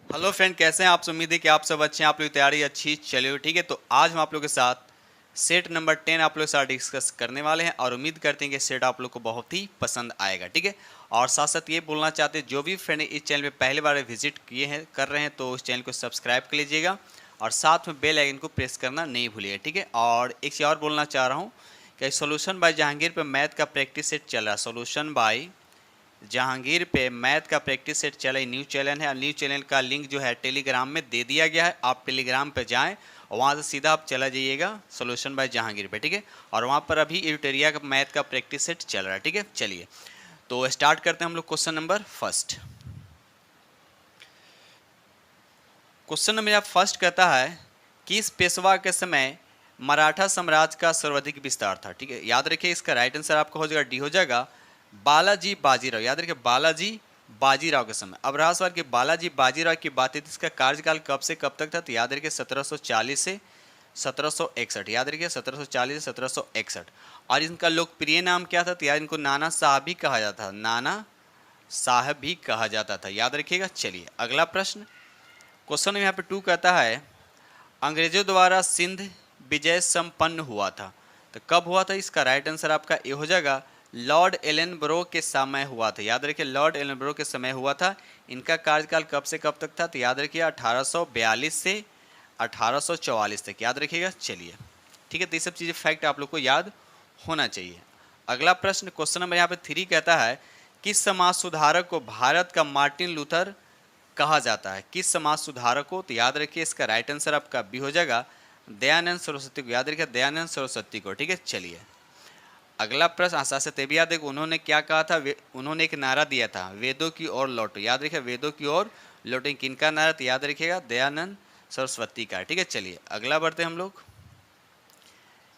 Hello friend, कैसे हैं आप। उम्मीद है कि आप सब अच्छे हैं, आप लोग की तैयारी अच्छी चली हुई। ठीक है, तो आज हम आप लोग के साथ सेट नंबर 10 आप लोग के साथ डिस्कस करने वाले हैं और उम्मीद करते हैं कि सेट आप लोग को बहुत ही पसंद आएगा। ठीक है, और साथ साथ ये बोलना चाहते हैं जो भी फ्रेंड इस चैनल पे पहली बार विजिट किए हैं कर रहे हैं तो उस चैनल को सब्सक्राइब कर लीजिएगा और साथ में बेल आइकन को प्रेस करना नहीं भूलिएगा। ठीक है, और एक चीज़ और बोलना चाह रहा हूँ कि सोल्यूशन बाय जहांगीर पे मैथ का प्रैक्टिस सेट चल रहा है। सोल्यूशन बाय जहांगीर पे मैथ का प्रैक्टिस सेट चला, न्यू चैनल है और न्यू चैनल का लिंक जो है टेलीग्राम में दे दिया गया है। आप टेलीग्राम पे जाएं और वहाँ से सीधा आप चला जाइएगा सोल्यूशन बाय जहांगीर पे। ठीक है, और वहाँ पर अभी एडिटोरिया का मैथ का प्रैक्टिस सेट चल रहा है। ठीक है, चलिए तो स्टार्ट करते हैं हम लोग question number first. Question number first कहता है किस पेशवा के समय मराठा साम्राज्य का सर्वाधिक विस्तार था। ठीक है, याद रखिए इसका राइट आंसर आपका हो जाएगा डी हो जाएगा बालाजी बाजीराव। याद रखिए बालाजी बाजीराव के समय। अब रहा सवाल कि बालाजी बाजीराव की बात है तो इसका कार्यकाल कब से कब तक था, तो याद रखिए 1740 से 1761। याद रखिए 1740 से 1761। और इनका लोकप्रिय नाम क्या था, तो यार इनको नाना साहब भी कहा जाता था, नाना साहब भी कहा जाता था। याद रखिएगा। चलिए अगला प्रश्न, क्वेश्चन यहाँ पे 2 कहता है अंग्रेजों द्वारा सिंध विजय संपन्न हुआ था, तो कब हुआ था। इसका राइट आंसर आपका ए हो जाएगा लॉर्ड एलनब्रो के समय हुआ था। याद रखिए लॉर्ड एलनब्रो के समय हुआ था। इनका कार्यकाल कब से कब तक था, तो याद रखिए 1842 से 1844 तक। याद रखिएगा। चलिए ठीक है, तो ये सब चीज़ें फैक्ट आप लोग को याद होना चाहिए। अगला प्रश्न क्वेश्चन नंबर यहाँ पे 3 कहता है किस समाज सुधारक को भारत का मार्टिन लूथर कहा जाता है। किस समाज सुधारक को, तो याद रखिए इसका राइट आंसर आपका बी हो जाएगा दयानंद सरस्वती को। याद रखिए दयानंद सरस्वती को। ठीक है, चलिए अगला प्रश्न आशा से तेभी याद है उन्होंने क्या कहा था। उन्होंने एक नारा दिया था वेदों की ओर लौटो। याद रखिए वेदों की ओर लौटो, किनका नारा, तो याद रखिएगा दयानंद सरस्वती का। ठीक है, चलिए अगला बढ़ते हम लोग।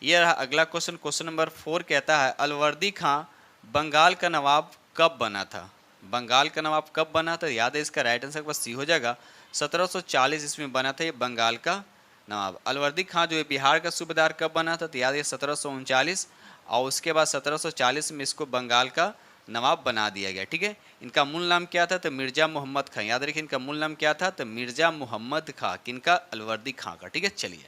ये रहा अगला क्वेश्चन। क्वेश्चन नंबर 4 कहता है अलवर्दी खां बंगाल का नवाब कब बना था। बंगाल का नवाब कब बना था, याद है इसका राइट आंसर बस सी हो जाएगा 1740 ईस्वी में बना था ये बंगाल का नवाब। अलवर्दी खां जो है बिहार का सूबेदार कब बना था, तो याद है 1739 और उसके बाद 1740 में इसको बंगाल का नवाब बना दिया गया। ठीक है, इनका मूल नाम क्या था, तो मिर्जा मोहम्मद खां। याद रखिए इनका मूल नाम क्या था, तो मिर्जा मोहम्मद खां, किनका, अलवर्दी खां का। ठीक है, चलिए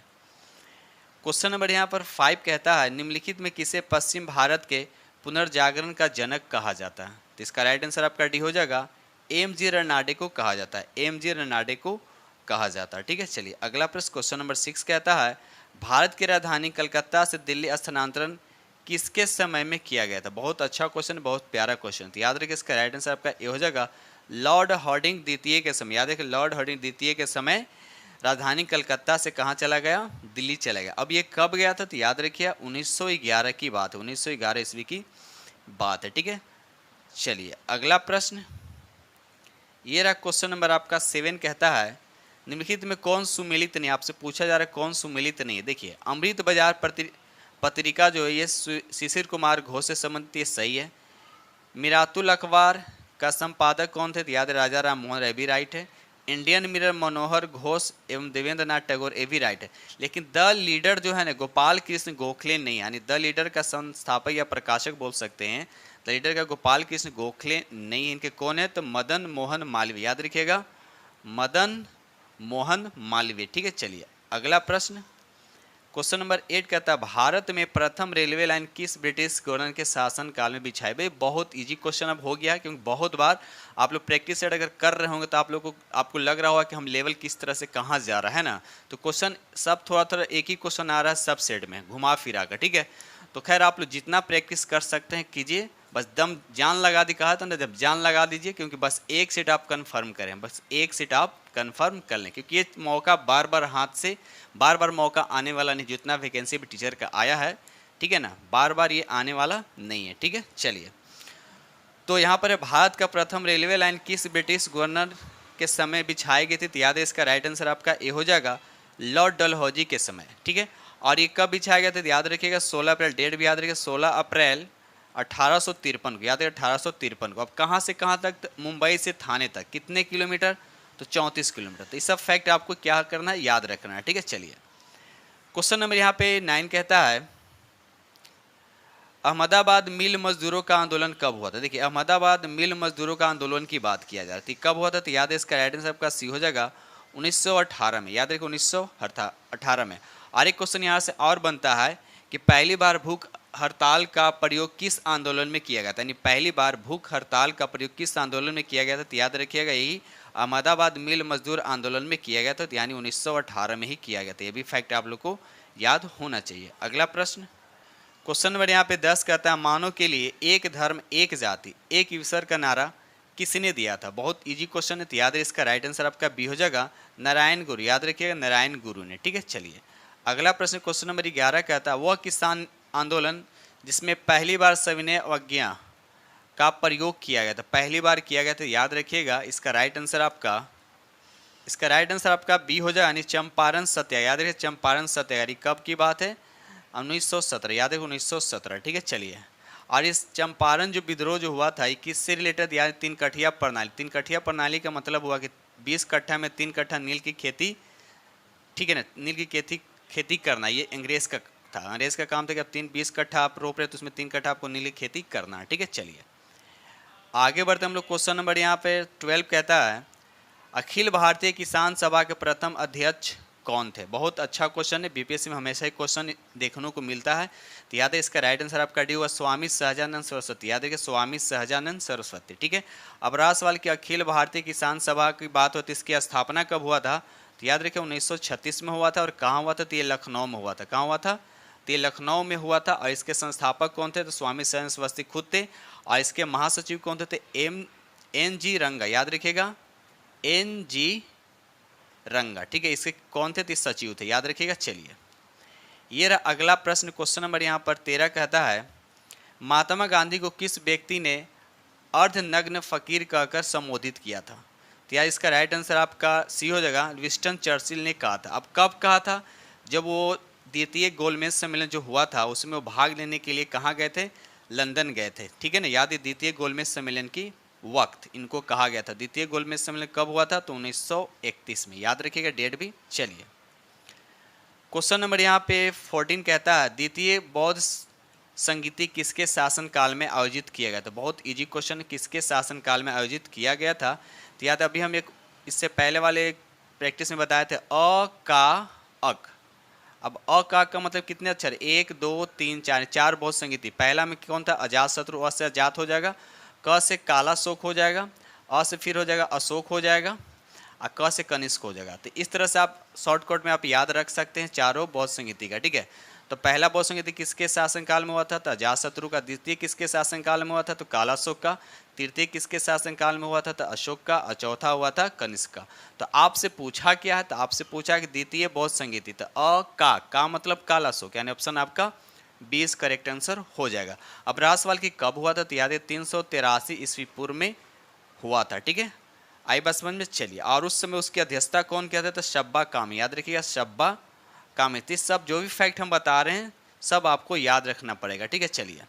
क्वेश्चन नंबर यहाँ पर 5 कहता है निम्नलिखित में किसे पश्चिम भारत के पुनर्जागरण का जनक कहा जाता है, तो इसका राइट आंसर आपका डी हो जाएगा एम जी रनाडे को कहा जाता है। एम जी रनाडे को कहा जाता है। ठीक है, चलिए अगला प्रश्न क्वेश्चन नंबर 6 कहता है भारत की राजधानी कलकत्ता से दिल्ली स्थानांतरण किसके समय में किया गया था। बहुत अच्छा क्वेश्चन, बहुत प्यारा क्वेश्चन। तो याद रखिए इसका राइट आंसर आपका ए हो जाएगा लॉर्ड हार्डिंग द्वितीय के समय। याद रखिए लॉर्ड हार्डिंग द्वितीय के समय राजधानी कलकत्ता से कहाँ चला गया, दिल्ली चला गया। अब ये कब गया था, तो याद रखिए 1911 की बात है, 1911 ईस्वी की बात है। ठीक है, चलिए अगला प्रश्न ये रहा क्वेश्चन नंबर आपका 7 कहता है निम्नलिखित में कौन सुमेलित नहीं, आपसे पूछा जा रहा है कौन सुमेलित नहीं है। देखिए अमृत बाजार पत्रिका जो है ये शिशिर कुमार घोष से संबंधित, ये सही है। मिरातुल अखबार का संपादक कौन थे, तो याद है राजा राम मोहन राय, भी राइट है। इंडियन मिरर मनोहर घोष एवं देवेंद्र नाथ टैगोर, ये भी राइट है। लेकिन द लीडर जो है ना गोपाल कृष्ण गोखले नहीं, यानी द लीडर का संस्थापक या प्रकाशक बोल सकते हैं, द लीडर का गोपाल कृष्ण गोखले नहीं। इनके कौन है, तो मदन मोहन मालवीय। याद रखिएगा मदन मोहन मालवीय। ठीक है, चलिए अगला प्रश्न क्वेश्चन नंबर 8 कहता है भारत में प्रथम रेलवे लाइन किस ब्रिटिश गवर्नर के शासन काल में बिछाई। भाई बहुत इजी क्वेश्चन अब हो गया, क्योंकि बहुत बार आप लोग प्रैक्टिस सेट अगर कर रहे होंगे तो आप लोग को आपको लग रहा होगा कि हम लेवल किस तरह से कहाँ जा रहा है ना। तो क्वेश्चन सब थोड़ा थोड़ा एक ही क्वेश्चन आ रहा है सब सेट में घुमा फिरा कर। ठीक है, तो खैर आप लोग जितना प्रैक्टिस कर सकते हैं कीजिए, बस दम जान लगा दी कहा था ना, जब जान लगा दीजिए, क्योंकि बस एक सीट आप कंफर्म करें, बस एक सीट आप कंफर्म कर लें, क्योंकि ये मौका बार बार हाथ से बार बार मौका आने वाला नहीं। जितना वैकेंसी भी टीचर का आया है, ठीक है ना, बार बार ये आने वाला नहीं है। ठीक है, चलिए तो यहाँ पर भारत का प्रथम रेलवे लाइन किस ब्रिटिश गवर्नर के समय बिछाई गई थी, तो याद है इसका राइट आंसर आपका ए हो जाएगा लॉर्ड डलहौजी के समय। ठीक है, और ये कब बिछाया गया था, याद रखिएगा 16 अप्रैल, डेट भी याद रखिएगा 16 अप्रैल 1853 को। याद है 1853 को। अब कहाँ से कहाँ तक, मुंबई से थाने तक कितने किलोमीटर, तो 34 किलोमीटर। तो ये सब फैक्ट आपको क्या करना है, याद रखना है। ठीक है, चलिए क्वेश्चन नंबर यहाँ पे 9 कहता है अहमदाबाद मिल मजदूरों का आंदोलन कब हुआ था? देखिए अहमदाबाद मिल मजदूरों का आंदोलन की बात किया जा रही थी, कब हुआ था? तो याद है इसका राइट आंसर आपका सी हो जाएगा 1918 में। याद रखिए 1918 में। और एक क्वेश्चन यहाँ से और बनता है कि पहली बार भूख हड़ताल का प्रयोग किस आंदोलन में किया गया था? यानी पहली बार भूख हड़ताल का प्रयोग किस आंदोलन में किया गया था? तो याद रखिएगा यही अहमदाबाद मिल मजदूर आंदोलन में किया गया था, तो यानी 1918 में ही किया गया था। ये भी फैक्ट आप लोग को याद होना चाहिए। अगला प्रश्न, क्वेश्चन नंबर यहाँ पे 10 कहता है मानव के लिए एक धर्म एक जाति एक ईश्वर का नारा किसने दिया था? बहुत इजी क्वेश्चन है, तो याद है इसका राइट आंसर आपका बी हो जाएगा नारायण गुरु। याद रखिएगा नारायण गुरु ने। ठीक है, चलिए अगला प्रश्न क्वेश्चन नंबर 11 कहता है वह किसान आंदोलन जिसमें पहली बार सविनय अवज्ञा का प्रयोग किया गया था, पहली बार किया गया था। याद रखिएगा इसका राइट आंसर आपका बी हो जाएगा, यानी चंपारण सत्याग्रह। याद रखिए चंपारण सत्याग्रह कब की बात है? 1917। याद है 1917। ठीक है, चलिए और इस चंपारण जो विद्रोह जो हुआ था किससे रिलेटेड? यानी तीन कठिया प्रणाली। तीन कठिया प्रणाली का मतलब हुआ कि 20 कट्ठा में 3 कट्ठा नील की खेती, ठीक है ना, नील की खेती करना, ये अंग्रेज का था। अंग्रेज का काम था कि अब 20 कट्ठा आप रोप रहे तो उसमें 3 कट्ठा आपको नील की खेती करना है। ठीक है, चलिए आगे बढ़ते हम लोग। क्वेश्चन नंबर यहाँ पे 12 कहता है अखिल भारतीय किसान सभा के प्रथम अध्यक्ष कौन थे? बहुत अच्छा क्वेश्चन है, बीपीएससी में हमेशा ही क्वेश्चन देखने को मिलता है। तो याद है इसका राइट आंसर आपका डी हुआ स्वामी सहजानंद सरस्वती। याद है कि स्वामी सहजानंद सरस्वती। ठीक है, अब रहा सवाल कि अखिल भारतीय किसान सभा की बात होती है, इसकी स्थापना कब हुआ था? तो याद रखिए 1936 में हुआ था। और कहाँ हुआ था? तो ये लखनऊ में हुआ था। कहाँ हुआ था? तो ये लखनऊ में हुआ था। और इसके संस्थापक कौन थे? तो स्वामी सहजानंद सरस्वती खुद थे। और इसके महासचिव कौन थे? एन जी रंगा। याद रखिएगा एन.जी. रंगा। ठीक है, इसके कौन थे? तो सचिव थे। याद रखिएगा। चलिए ये रहा अगला प्रश्न क्वेश्चन नंबर यहाँ पर 13 कहता है महात्मा गांधी को किस व्यक्ति ने अर्धनग्न फकीर कहकर संबोधित किया था? तो यार इसका राइट आंसर आपका सी हो जाएगा विंस्टन चर्चिल ने कहा था। अब कब कहा था? जब वो द्वितीय गोलमेज सम्मेलन जो हुआ था उसमें वो भाग लेने के लिए कहाँ गए थे? लंदन गए थे। ठीक है ना, याद है द्वितीय गोलमेज सम्मेलन की वक्त इनको कहा गया था। द्वितीय गोलमेज सम्मेलन कब हुआ था? तो 1931 में। याद रखिएगा डेट भी। चलिए क्वेश्चन नंबर यहाँ पे 14 कहता है द्वितीय बौद्ध संगीति किसके शासनकाल में आयोजित किया गया था? बहुत इजी क्वेश्चन, किसके शासनकाल में आयोजित किया गया था? तो याद अभी हम एक इससे पहले वाले प्रैक्टिस में बताए थे अ का अक। अब अ का मतलब कितने अक्षर? 1 2 3 4, 4 बौद्ध संगीति। पहला में कौन था? अजात शत्रु। अ से अजात हो जाएगा, क से काला शोक हो जाएगा, अ से फिर हो जाएगा अशोक हो जाएगा, और क से कनिष्क हो जाएगा। तो इस तरह से आप शॉर्टकट में आप याद रख सकते हैं चारों बौद्ध संगीति का। ठीक है, तो पहला बौद्ध संगीति किसके शासनकाल में हुआ था? तो अजातशत्रु का। द्वितीय किसके शासनकाल में हुआ था? तो काला शोक का। तृतीय किसके शासनकाल में हुआ था? तो अशोक का। और चौथा हुआ था कनिष्क का। तो आपसे पूछा क्या है? तो आपसे पूछा कि द्वितीय बौद्ध संगीति, तो अ का मतलब काला शोक, यानी ऑप्शन आपका 20 करेक्ट आंसर हो जाएगा। अब रहा सवाल कि कब हुआ था? तो याद है 383 ईस्वी पूर्व में हुआ था। ठीक है, आई बस समझ में। चलिए और उस समय उसकी अध्यक्षता कौन किया था? तो शब्बा कामी। याद रखिएगा शब्बा कामी। तो सब जो भी फैक्ट हम बता रहे हैं सब आपको याद रखना पड़ेगा। ठीक है, चलिए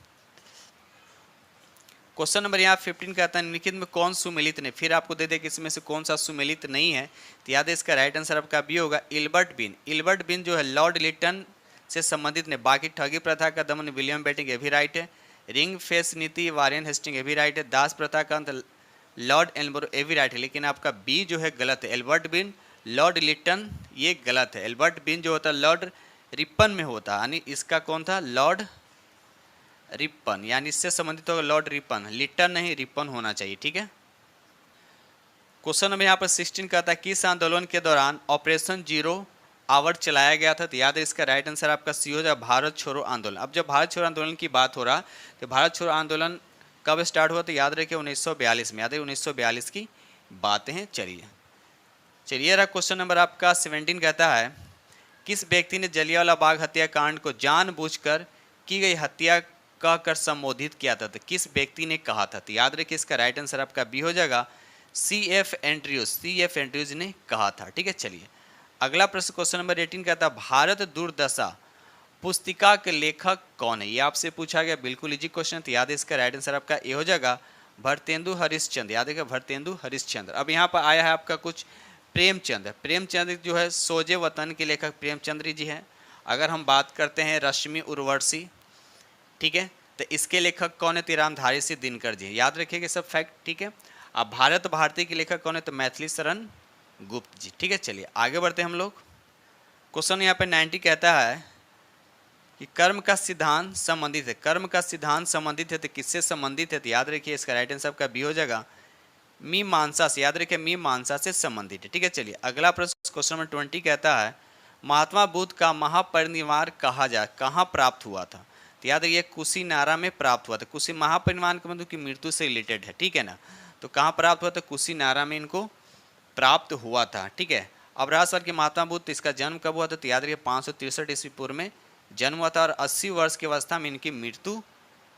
क्वेश्चन नंबर यहाँ 15 कहता है निम्नलिखित में कौन सुमेलित नहीं? फिर आपको दे दे कि इसमें से कौन सा सुमेलित नहीं है। तो याद है इसका राइट आंसर आपका बी होगा इल्बर्ट बिन। इल्बर्ट बिन जो है लॉर्ड लिटन से संबंधित ने। बाकी ठगी प्रथा का दमन विलियम बेटिंग, ये भी राइट है। रिंग फेस नीति वारेन हेस्टिंग, ये भी राइट है। दास प्रथा का अंत लॉर्ड एल्बरो, ये भी राइट है। लेकिन आपका बी जो है गलत है। एल्बर्ट बिन लॉर्ड लिटन ये गलत है। एल्बर्ट बिन जो होता है लॉर्ड रिपन में होता, यानी इसका कौन था? लॉर्ड रिपन, यानी इससे संबंधित होगा लॉर्ड रिपन। लिटन नहीं, रिपन होना चाहिए। ठीक है, क्वेश्चन नंबर यहाँ पर 16 कहता है किस आंदोलन के दौरान ऑपरेशन जीरो आवर चलाया गया था? तो याद है इसका राइट आंसर आपका सी हो जाए भारत छोड़ो आंदोलन। अब जब भारत छोड़ो आंदोलन की बात हो रहा तो भारत छोड़ो आंदोलन कब स्टार्ट हुआ? तो याद रखिए 1942 में। याद है 1942 की बातें हैं। चलिए रहा क्वेश्चन नंबर आपका 17 कहता है किस व्यक्ति ने जलियांवाला बाग हत्याकांड को जानबूझकर की गई हत्या कहकर संबोधित किया था? तो किस व्यक्ति ने कहा था? तो याद रखिए इसका राइट आंसर आपका बी हो जाएगा C.F. एंड्रयूज। C.F. एंड्रयूज ने कहा था। ठीक है, चलिए अगला प्रश्न क्वेश्चन नंबर 18 कहता है भारत दुर्दशा पुस्तिका के लेखक कौन है? ये आपसे पूछा गया, बिल्कुल इजी क्वेश्चन। तो याद है इसका राइट आंसर आपका ए हो जाएगा भरतेंदु हरिश्चंद्र। याद है भरतेंदु हरिश्चंद्र। अब यहाँ पर आया है आपका कुछ प्रेमचंद। प्रेमचंद जो है सोजे वतन के लेखक प्रेमचंद्र जी हैं। अगर हम बात करते हैं रश्मि उर्वशी, ठीक है, तो इसके लेखक कौन है? तो रामधारी सिंह दिनकर जी, याद रखिएगा सब फैक्ट, ठीक है। अब भारत भारती के लेखक कौन है? तो मैथिली शरण गुप्त जी, ठीक है। चलिए आगे बढ़ते हैं हम लोग। क्वेश्चन यहाँ पे 90 कहता है कि कर्म का सिद्धांत संबंधित है। कर्म का सिद्धांत संबंधित है तो किससे संबंधित है? तो याद रखिए इसका राइट आंसर आपका बी हो जाएगा, मीमांसा से। याद रखिए मीमांसा से संबंधित है, ठीक है। चलिए अगला प्रश्न क्वेश्चन नंबर 20 कहता है महात्मा बुद्ध का महापरिनिर्वाण कहाँ प्राप्त हुआ था? तो याद रखिए कुशीनारा में प्राप्त हुआ था। कुशी महापरिनिर्वाण का मतलब कि मृत्यु से रिलेटेड है, ठीक है ना। तो कहाँ प्राप्त हुआ था? कुशीनारा में इनको प्राप्त हुआ था, ठीक है। अब रहा सर कि महात्मा बुद्ध इसका जन्म कब हुआ था? तो याद रखिए 563 ईस्वी पूर्व में जन्म हुआ था और 80 वर्ष की अवस्था में इनकी मृत्यु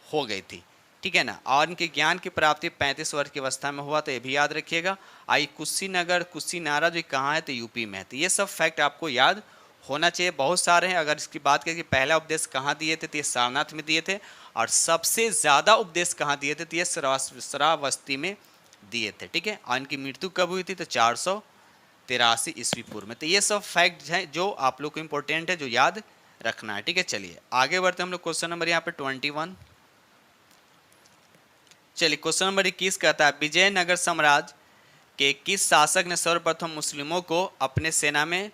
हो गई थी, ठीक है ना। और इनके ज्ञान की प्राप्ति 35 वर्ष की अवस्था में हुआ, तो ये भी याद रखिएगा। आई कुशीनगर कुशीनारा जो कहाँ है? तो यूपी में है। तो ये सब फैक्ट आपको याद होना चाहिए, बहुत सारे हैं। अगर इसकी बात करें कि पहला उपदेश कहाँ दिए थे, तो ये सारनाथ में दिए थे। और सबसे ज़्यादा उपदेश कहाँ दिए थे? तो ये श्रावस्ती में दिए थे, ठीक है। और इनकी मृत्यु कब हुई थी? तो 483 ईस्वी पूर्व में। तो ये सब फैक्ट हैं जो आप लोग को इंपॉर्टेंट है, जो याद रखना है, ठीक है। चलिए आगे बढ़ते हैं हम लोग। क्वेश्चन नंबर यहाँ पे 21। चलिए क्वेश्चन नंबर 21 कहता है विजयनगर साम्राज्य के किस शासक ने सर्वप्रथम मुस्लिमों को अपने सेना में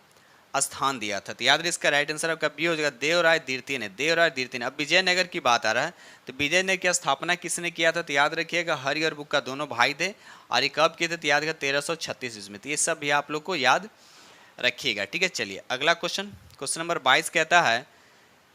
स्थान दिया था? तो याद रखिए इसका राइट आंसर आपका बी हो जाएगा, देवराय द्वितीय ने। देवराय द्वितीय ने। अब विजयनगर की बात आ रहा है तो विजयनगर की स्थापना किसने किया था? तो याद रखिएगा हरि और बुक्का दोनों भाई थे, और ये कब किए थे? तो याद रखिएगा 1336 ईस्वी में। तो ये सब भी आप लोग को याद रखिएगा, ठीक है। चलिए अगला क्वेश्चन नंबर 22 कहता है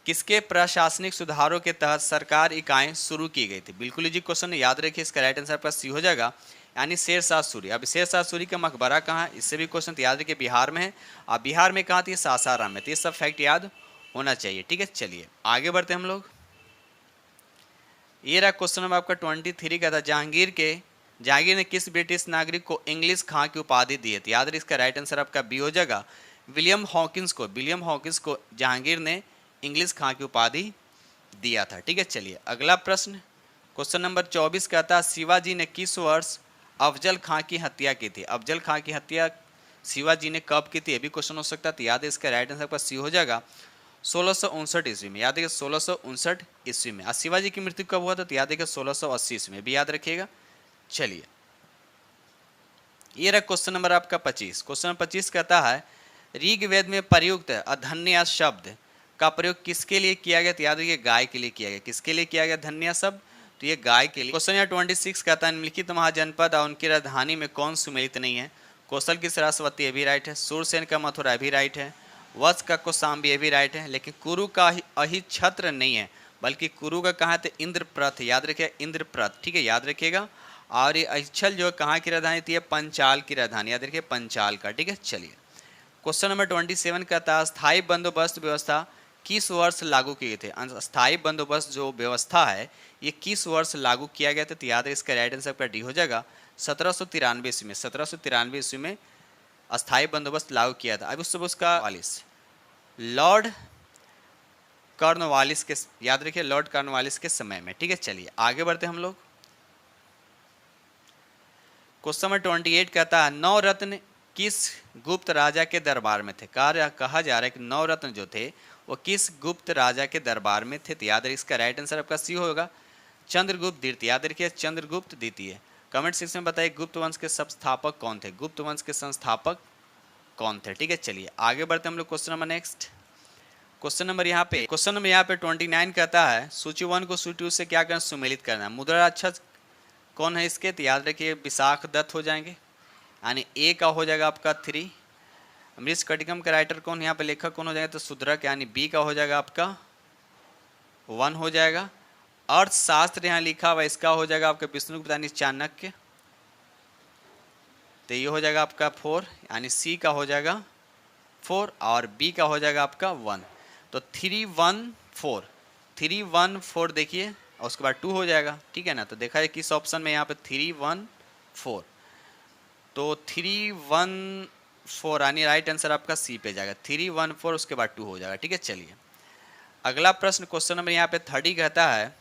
किसके प्रशासनिक सुधारों के तहत सरकार इकाएं शुरू की गई थी? बिल्कुल जी क्वेश्चन याद रखिए, इसका राइट आंसर आपका सी हो जाएगा, यानी शेरशाह सूरी। अब शेरशाह सूरी का मकबरा कहाँ है? इससे भी क्वेश्चन याद रखिए, बिहार में है। अब बिहार में कहाँ थी? सासाराम में। तो ये सब फैक्ट याद होना चाहिए, ठीक है। चलिए आगे बढ़ते हम लोग। ये रहा क्वेश्चन नंबर आपका 23 का था जहांगीर ने किस ब्रिटिश नागरिक को इंग्लिश खां की उपाधि दी है? तो याद रखिए इसका राइट आंसर आपका बी हो जाएगा, विलियम हॉकिंस को जहांगीर ने इंग्लिश खां की उपाधि दिया था, ठीक है। चलिए अगला प्रश्न क्वेश्चन नंबर 24 कहता है शिवाजी ने किस वर्ष अफजल खां की हत्या की थी? अफजल खां की हत्या शिवाजी ने कब की थी? ये भी क्वेश्चन हो सकता है। तो याद है इसका राइट आंसर आपका सी हो जाएगा 1659 ईस्वी में। याद है 1659 ईस्वी में। और शिवाजी की मृत्यु कब हुआ था? तो याद है 1680 ईस्वी में, भी याद रखिएगा। चलिए ये रहा क्वेश्चन नंबर आपका 25। क्वेश्चन नंबर 25 कहता है ऋग्वेद में प्रयुक्त अधन्या शब्द का प्रयोग किसके लिए किया गया? तो याद रखिए गाय के लिए किया गया। किसके लिए किया गया धन्या शब्द? तो ये गाय के लिए। क्वेश्चन नंबर 26 कहता है निम्नलिखित महाजनपद और उनकी राजधानी में कौन सुमेलित नहीं है? कौशल की सरस्वती, ये भी राइट है। सूरसेन का मथुरा, ये भी राइट है। वत्स का कौशाम्बी, ये भी राइट है। लेकिन कुरु का अहिच्छत्र नहीं है, बल्कि कुरु का कहाँ है? इंद्रप्रथ, याद रखिए इंद्रप्रथ, ठीक है, याद रखिएगा। और ये अहिच्छल जो है कहाँ की राजधानी थी? पंचाल की राजधानी, याद रखिए पंचाल का, ठीक है। चलिए क्वेश्चन नंबर 27 कहता है स्थायी बंदोबस्त व्यवस्था किस वर्ष लागू किए थे? स्थायी बंदोबस्त जो व्यवस्था है ये किस वर्ष लागू किया गया था? तो याद है इसका राइट आंसर आपका डी हो जाएगा 1793 ईस्वी में। 1793 ईस्वी में अस्थायी बंदोबस्त लागू किया था। अब उसका लॉर्ड कॉर्नवालिस के, याद रखिए लॉर्ड कॉर्नवालिस के समय में, ठीक है। चलिए आगे बढ़ते हम लोग। क्वेश्चन नंबर 28 कहता है नवरत्न किस गुप्त राजा के दरबार में थे? कहा जा रहा है कि नवरत्न जो थे वो किस गुप्त राजा के दरबार में थे? तो याद रखिए इसका राइट आंसर आपका सी होगा चंद्रगुप्त द्वितीय। याद रखिए चंद्रगुप्त द्वितीय। कमेंट सेक्शन में बताइए गुप्त वंश के संस्थापक कौन थे? गुप्त वंश के संस्थापक कौन थे, ठीक है। चलिए आगे बढ़ते हम लोग। Question number next question number यहाँ पे 29 कहता है सूची 1 को सूची 2 से क्या करना? सुमेलित करना। मुद्राक्षर कौन है इसके? तो याद रखिए विशाख दत्त हो जाएंगे, यानी ए का हो जाएगा आपका 3। मृच्छकटिकम का राइटर कौन, यहाँ पे लेखक कौन हो जाएगा? तो शूद्रक, यानी बी का हो जाएगा आपका 1 हो जाएगा। अर्थशास्त्र यहाँ लिखा हुआ इसका हो जाएगा आपका विष्णुगुप्त यानी चाणक्य, तो ये हो जाएगा आपका 4, यानी सी का हो जाएगा 4 और बी का हो जाएगा आपका 1। तो 3 1 4 3 1 4 देखिए, और उसके बाद 2 हो जाएगा, ठीक है ना। तो देखा है किस ऑप्शन में यहाँ पे 3 1 4, तो 3 1 4 यानी राइट आंसर आपका सी पे जाएगा। 3 1 4 उसके बाद 2 हो जाएगा, ठीक है। चलिए अगला प्रश्न क्वेश्चन नंबर यहाँ पे 30 कहता है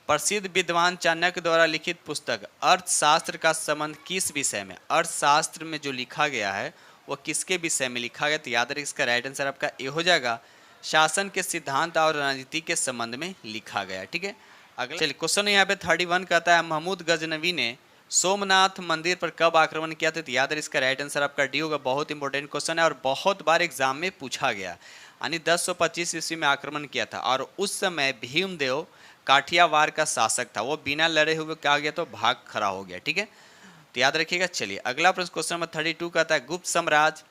प्रसिद्ध विद्वान चाणक्य द्वारा लिखित पुस्तक अर्थशास्त्र का संबंध किस विषय में? अर्थशास्त्र में जो लिखा गया है वो किसके विषय में लिखा गया? तो याद रखिए इसका राइट आंसर आपका ए हो जाएगा शासन के सिद्धांत और राजनीति के संबंध में लिखा गया, ठीक है। अगला चलिए क्वेश्चन यहाँ पे 31 कहता है महमूद गजनवी ने सोमनाथ मंदिर पर कब आक्रमण किया था? तो याद है इसका राइट आंसर आपका डी होगा। बहुत इंपॉर्टेंट क्वेश्चन है और बहुत बार एग्जाम में पूछा गया। यानी 1025 ईस्वी में आक्रमण किया था और उस समय भीमदेव काठियावाड़ का शासक था, वो बिना लड़े हुए क्या गया तो भाग खड़ा हो गया। ठीक है, तो याद रखिएगा। चलिए अगला प्रश्न क्वेश्चन नंबर 32 कहता है गुप्त साम्राज्य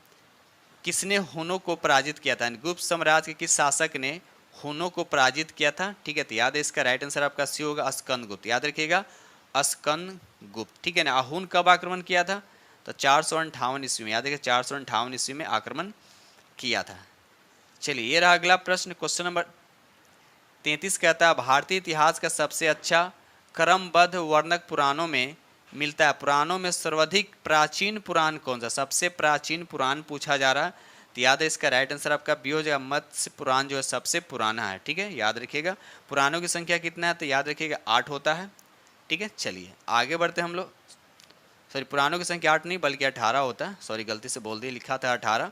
किसने हुनों को पराजित किया था? गुप्त साम्राज्य के किस शासक ने हुनों को पराजित किया था? ठीक है, तो याद है इसका राइट आंसर आपका सी होगा, स्कंदगुप्त। याद रखिएगा, स्कंदगुप्त। ठीक है ना। हुन कब आक्रमण किया था? तो 458 ईस्वी में। याद रखिए 458 ईस्वी में आक्रमण किया था। चलिए ये रहा अगला प्रश्न क्वेश्चन नंबर 33 कहता है भारतीय इतिहास का सबसे अच्छा क्रमबद्ध वर्णक पुराणों में मिलता है। पुराणों में सर्वाधिक प्राचीन पुराण कौन सा? सबसे प्राचीन पुराण पूछा जा रहा है, तो याद है इसका राइट आंसर आपका बी हो जाएगा। मत्स्य पुराण जो है सबसे पुराना है। ठीक है, याद रखिएगा। पुराणों की संख्या कितना है? तो याद रखिएगा 8 होता है। ठीक है, चलिए आगे बढ़ते हैं हम लोग। सॉरी, पुराणों की संख्या 8 नहीं बल्कि 18 होता है। सॉरी गलती से बोल दिया, लिखा था 18,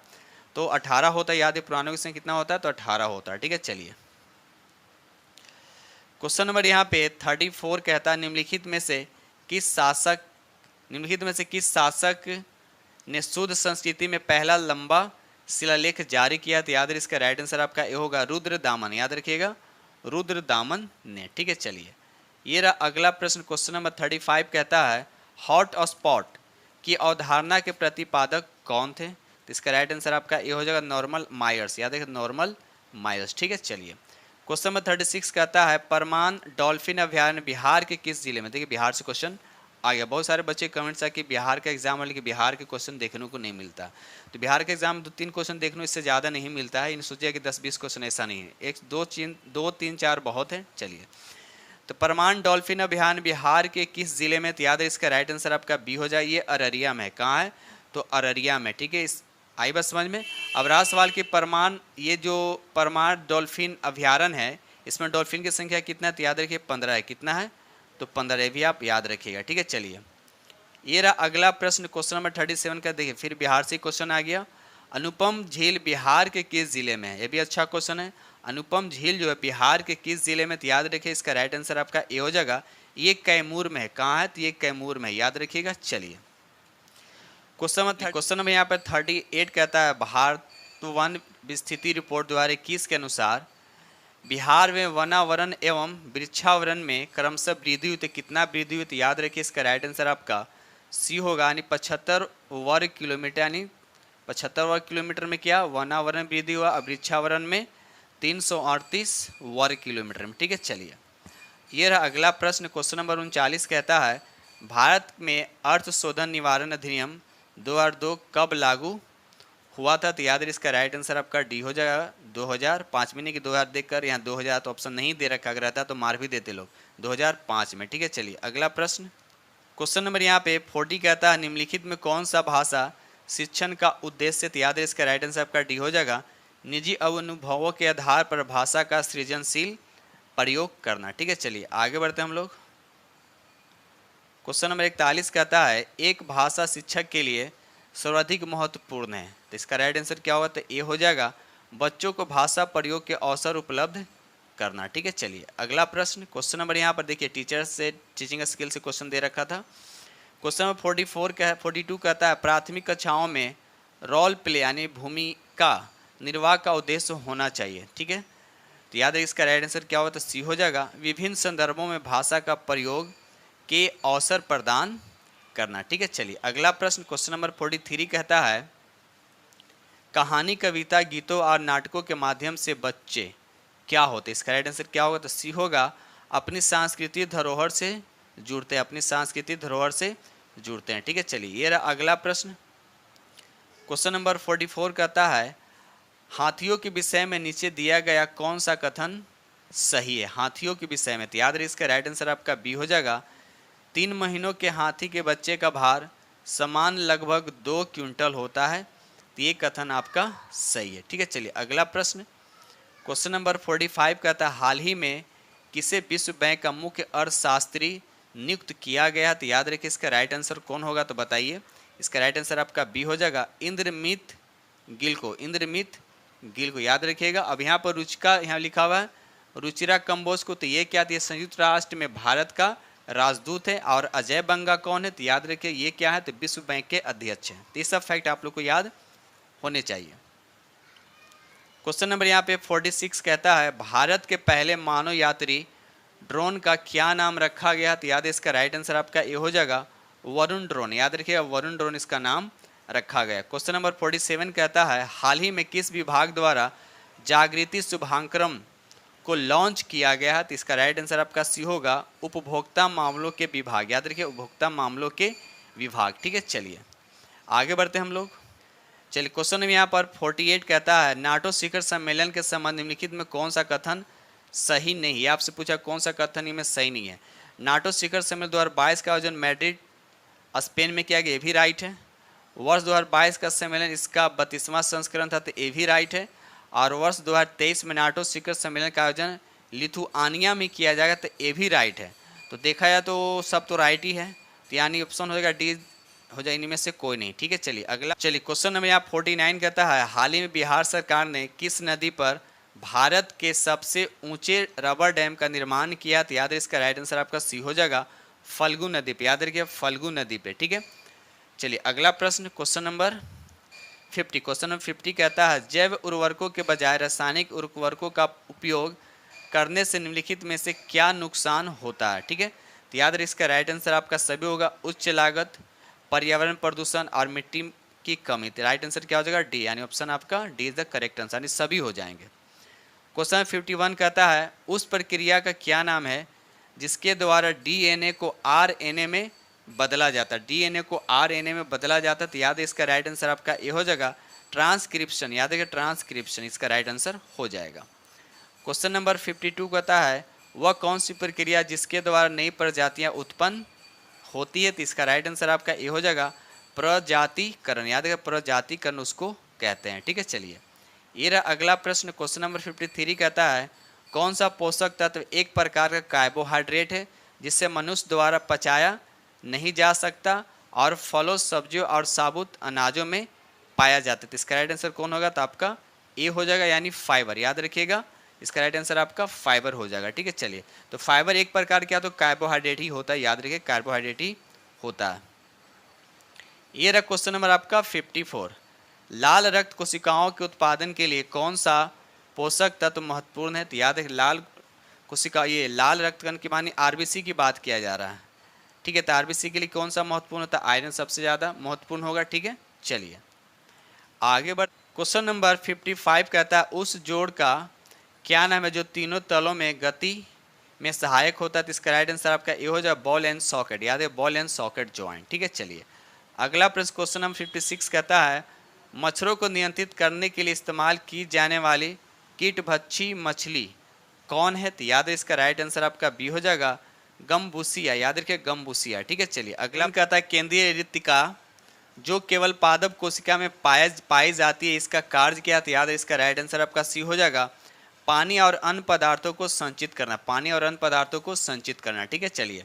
तो 18 होता है। याद है पुराणों की संख्या कितना होता है? तो 18 होता है। ठीक है, चलिए क्वेश्चन नंबर यहाँ पे 34 कहता है निम्नलिखित में से किस शासक ने शुद्ध संस्कृति में पहला लंबा शिलालेख जारी किया? तो याद है इसका राइट आंसर आपका ए होगा, रुद्रदामन। याद रखिएगा, रुद्रदामन ने। ठीक है, चलिए ये रहा अगला प्रश्न क्वेश्चन नंबर 35 कहता है हॉट स्पॉट की अवधारणा के प्रतिपादक कौन थे? तो इसका राइट आंसर आपका ए हो जाएगा, नॉर्मल मायर्स। याद रखिए, नॉर्मल मायर्स। ठीक है, चलिए क्वेश्चन नंबर 36 कहता है परमान डॉल्फिन अभयारण्य बिहार के किस जिले में? देखिए बिहार से क्वेश्चन आ गया। बहुत सारे बच्चे कमेंट्स आ कि बिहार का एग्जाम वाले कि बिहार के क्वेश्चन देखने को नहीं मिलता। तो बिहार के एग्जाम 2-3 क्वेश्चन देखने इससे ज़्यादा नहीं मिलता है। इन सोचिए कि 10-20 क्वेश्चन ऐसा नहीं है, 1-2-3-4 बहुत है। चलिए तो परमान डॉल्फिन अभयारण्य बिहार के किस जिले में? तो याद है इसका राइट आंसर आपका बी हो जाए, ये अररिया में है। कहाँ है? तो अररिया में। ठीक है, इस आई बस समझ में। अब रहा सवाल कि परमान, ये जो परमान डॉल्फिन अभयारण्य है इसमें डॉल्फिन की संख्या कितना है? तो याद रखिए 15 है। कितना है? तो 15 भी आप याद रखिएगा। ठीक है, चलिए ये रहा अगला प्रश्न क्वेश्चन नंबर 37 का। देखिए फिर बिहार से क्वेश्चन आ गया। अनुपम झील बिहार के किस जिले में है? ये भी अच्छा क्वेश्चन है। अनुपम झील जो है बिहार के किस जिले में? तो याद रखिए इसका राइट आंसर आपका ए हो जाएगा, ये कैमूर में है। कहाँ है? तो ये कैमूर में, याद रखिएगा। चलिए क्वेश्चन नंबर यहाँ पर 38 कहता है भारत वन स्थिति रिपोर्ट 2021 के अनुसार बिहार में वनावरण एवं वृक्षावरण में क्रमशः वृद्धि हुई। तो कितना वृद्धि हुई? तो याद रखिए इसका राइट आंसर आपका सी होगा, यानी 75 वर्ग किलोमीटर। यानी 75 वर्ग किलोमीटर में क्या वनावरण वृद्धि हुआ, और वृक्षावरण में 338 वर्ग किलोमीटर में। ठीक है, चलिए ये रहा अगला प्रश्न क्वेश्चन नंबर 39 कहता है भारत में अर्थ शोधन निवारण अधिनियम 2002 कब लागू हुआ था? तो याद है इसका राइट आंसर आपका डी हो जाएगा, 2005 में। नहीं कि 2000 देखकर यहाँ 2000 तो ऑप्शन नहीं दे रखा, अगर रहता तो मार भी देते लोग। 2005 में। ठीक है, चलिए अगला प्रश्न क्वेश्चन नंबर यहाँ पे 40 कहता है निम्नलिखित में कौन सा भाषा शिक्षण का उद्देश्य? तो याद है इसका राइट आंसर आपका डी हो जाएगा, निजी अनुभवों के आधार पर भाषा का सृजनशील प्रयोग करना। ठीक है, चलिए आगे बढ़ते हैं हम लोग। क्वेश्चन नंबर 41 कहता है एक भाषा शिक्षक के लिए सर्वाधिक महत्वपूर्ण है। तो इसका राइट आंसर क्या होगा? तो ए हो जाएगा, बच्चों को भाषा प्रयोग के अवसर उपलब्ध करना। ठीक है, चलिए अगला प्रश्न क्वेश्चन नंबर यहाँ पर देखिए टीचर से टीचिंग स्किल से क्वेश्चन दे रखा था। क्वेश्चन नंबर 42 कहता है प्राथमिक कक्षाओं में रोल प्ले यानी भूमिका निर्वाह का उद्देश्य होना चाहिए। ठीक है, तो याद है इसका राइट आंसर क्या होगा? तो सी हो जाएगा, विभिन्न संदर्भों में भाषा का प्रयोग के अवसर प्रदान करना। ठीक है, चलिए अगला प्रश्न क्वेश्चन नंबर 43 कहता है कहानी कविता गीतों और नाटकों के माध्यम से बच्चे क्या होते? इसका राइट आंसर क्या होगा? तो सी होगा, अपनी सांस्कृतिक धरोहर से जुड़ते हैं। अपनी सांस्कृतिक धरोहर से जुड़ते हैं। ठीक है, चलिए ये रहा अगला प्रश्न क्वेश्चन नंबर 44 कहता है हाथियों के विषय में नीचे दिया गया कौन सा कथन सही है? हाथियों के विषय में, तो याद रहे इसका राइट आंसर आपका बी हो जाएगा, 3 महीनों के हाथी के बच्चे का भार समान लगभग 2 क्विंटल होता है। तो ये कथन आपका सही है। ठीक है, चलिए अगला प्रश्न क्वेश्चन नंबर 45 कहता है हाल ही में किसे विश्व बैंक का मुख्य अर्थशास्त्री नियुक्त किया गया? तो याद रखिए इसका राइट आंसर कौन होगा? तो बताइए। इसका राइट आंसर आपका बी हो जाएगा, इंद्रमित गिल को। इंद्रमित गिल को याद रखिएगा। अब यहाँ पर रुचिका यहाँ लिखा हुआ है रुचिरा कंबोज को, तो ये क्या थी, संयुक्त राष्ट्र में भारत का राजदूत है। और अजय बंगा कौन है, तो याद रखिए ये क्या है, तो विश्व बैंक के अध्यक्ष हैं। तो ये सब फैक्ट आप लोग को याद होने चाहिए। क्वेश्चन नंबर यहाँ पे 46 कहता है भारत के पहले मानव यात्री ड्रोन का क्या नाम रखा गया, तो याद है इसका राइट आंसर आपका ये हो जाएगा वरुण ड्रोन। याद रखिएगा वरुण ड्रोन इसका नाम रखा गया। क्वेश्चन नंबर 47 कहता है हाल ही में किस विभाग द्वारा जागृति शुभांकरम को लॉन्च किया गया है, तो इसका राइट आंसर आपका सी होगा उपभोक्ता मामलों के विभाग। याद रखिए उपभोक्ता मामलों के विभाग। ठीक है, चलिए आगे बढ़ते हैं हम लोग। चलिए क्वेश्चन में यहाँ पर 48 कहता है नाटो शिखर सम्मेलन के संबंध निम्नलिखित में कौन सा कथन सही नहीं है। आपसे पूछा कौन सा कथन में सही नहीं है। नाटो शिखर सम्मेलन 2022 का आयोजन मैड्रिड स्पेन में किया गया, ये भी राइट है। वर्ष 2022 का सम्मेलन इसका 32वां संस्करण था, तो ये भी राइट है। और वर्ष 2023 में नाटो शिखर सम्मेलन का आयोजन लिथुआनिया में किया जाएगा, तो ये भी राइट है। तो देखा जाए तो सब तो राइट ही है, तो यानी ऑप्शन हो जाएगा डी हो जाए, इनमें से कोई नहीं। ठीक है, चलिए अगला। चलिए क्वेश्चन नंबर यहाँ 49 कहता है हाल ही में बिहार सरकार ने किस नदी पर भारत के सबसे ऊंचे रबर डैम का निर्माण किया, तो याद है इसका राइट आंसर आपका सी हो जाएगा फल्गु नदी पे। याद रखिए फल्गु नदी पे। ठीक है, चलिए अगला प्रश्न क्वेश्चन नंबर 50। क्वेश्चन नंबर 50 कहता है जैव उर्वरकों के बजाय रासायनिक उर्वरकों का उपयोग करने से निम्नलिखित में से क्या नुकसान होता है। ठीक है, तो याद रखिए इसका राइट आंसर आपका सभी होगा उच्च लागत, पर्यावरण प्रदूषण और मिट्टी की कमी। तो राइट आंसर क्या हो जाएगा डी, यानी ऑप्शन आपका D is the correct answer, यानी सभी हो जाएंगे। क्वेश्चन 51 कहता है उस प्रक्रिया का क्या नाम है जिसके द्वारा डीएनए को आरएनए में बदला जाता है। डीएनए को आरएनए में बदला जाता है, तो याद है इसका राइट आंसर आपका ये हो जाएगा ट्रांसक्रिप्शन। याद है ट्रांसक्रिप्शन इसका राइट आंसर हो जाएगा। क्वेश्चन नंबर 52 कहता है वह कौन सी प्रक्रिया जिसके द्वारा नई प्रजातियां उत्पन्न होती है, तो इसका राइट आंसर आपका ये हो जाएगा प्रजातिकरण। याद है प्रजातिकरण उसको कहते हैं। ठीक है, चलिए ये रहा अगला प्रश्न। क्वेश्चन नंबर 53 कहता है कौन सा पोषक तत्व एक प्रकार का कार्बोहाइड्रेट है जिससे मनुष्य द्वारा पचाया नहीं जा सकता और फलों, सब्जियों और साबुत अनाजों में पाया जाता है। तो इसका राइट आंसर कौन होगा, तो आपका ए हो जाएगा, यानी फाइबर। याद रखिएगा इसका राइट आंसर आपका फाइबर हो जाएगा। ठीक है, चलिए तो फाइबर एक प्रकार क्या तो कार्बोहाइड्रेट ही होता है। याद रखिए कार्बोहाइड्रेट ही होता है। ये रहा क्वेश्चन नंबर आपका 54। लाल रक्त कोशिकाओं के उत्पादन के लिए कौन सा पोषक तत्व महत्वपूर्ण है, तो याद है लाल कोशिका, ये लाल रक्तकण की मानी आरबीसी की बात किया जा रहा है। ठीक है, तो आरबीसी के लिए कौन सा महत्वपूर्ण होता है, आयरन सबसे ज़्यादा महत्वपूर्ण होगा। ठीक है, चलिए आगे बढ़। क्वेश्चन नंबर 55 कहता है उस जोड़ का क्या नाम है जो तीनों तलों में गति में सहायक होता है, तो इसका राइट आंसर आपका ये हो जाए बॉल एंड सॉकेट। याद है बॉल एंड सॉकेट जॉइंट। ठीक है, चलिए अगला प्रश्न क्वेश्चन नंबर 56 कहता है मच्छरों को नियंत्रित करने के लिए इस्तेमाल की जाने वाली कीटभक्षी मछली कौन है, तो याद है इसका राइट आंसर आपका बी हो जाएगा गम्बूसिया। याद रखिए गम्बूसिया। ठीक है, चलिए अगला कहता है केंद्रीय रिक्तिका जो केवल पादप कोशिका में पाई जाती है इसका कार्य क्या, तो याद है इसका राइट आंसर आपका सी हो जाएगा पानी और अन्य पदार्थों को संचित करना। पानी और अन्य पदार्थों को संचित करना। ठीक है, चलिए